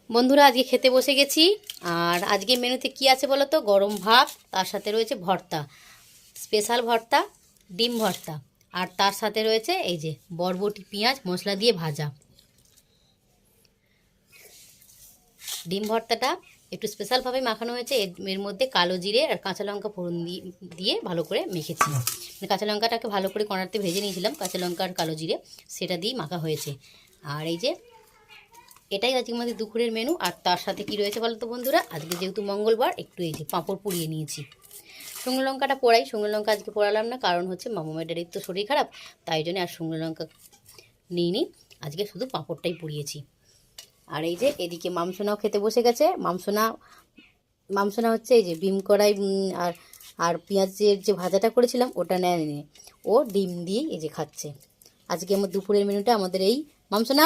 বন্ধুরা আজকে খেতে বসে গেছি। আর আজকে মেনুতে কি আছে বলো তো? গরম ভাত, তার সাথে রয়েছে ভর্তা, স্পেশাল ভর্তা, ডিম ভর্তা। আর তার সাথে রয়েছে এই যে বরবটি পেঁয়াজ মশলা দিয়ে ভাজা। ডিম ভর্তাটা একটু স্পেশালভাবে মাখানো হয়েছে। এর মধ্যে কালো জিরে আর কাঁচা লঙ্কা ফোড়ন দিয়ে ভালো করে মেখেছি। মানে কাঁচা লঙ্কাটাকে ভালো করে কড়াতে ভেজে নিয়েছিলাম, কাঁচা লঙ্কা আর কালো জিরে সেটা দিয়ে মাখা হয়েছে। আর এই যে এটাই আজকে আমাদের দুপুরের মেনু। আর তার সাথে কি রয়েছে বলো তো বন্ধুরা? আজকে যেহেতু মঙ্গলবার, একটু এই যে পাঁপড় পুড়িয়ে নিয়েছি। শুকনো লঙ্কাটা পোড়াই, শুকনো লঙ্কা আজকে পোড়ালাম না, কারণ হচ্ছে মামামের ড্যাডির তো শরীর খারাপ, তাই জন্য আর শুকনো লঙ্কা নিইনি, আজকে শুধু পাঁপড়টাই পুড়িয়েছি। আর এই যে এদিকে মামসোনাও খেতে বসে গেছে। মামসোনা হচ্ছে এই যে ভীম কড়াই আর আর পেঁয়াজের যে ভাজাটা করেছিলাম ওটা নেয়নি, ও ডিম দিয়ে এই যে খাচ্ছে। আজকে আমার দুপুরের মেনুটা আমাদের এই। মামসোনা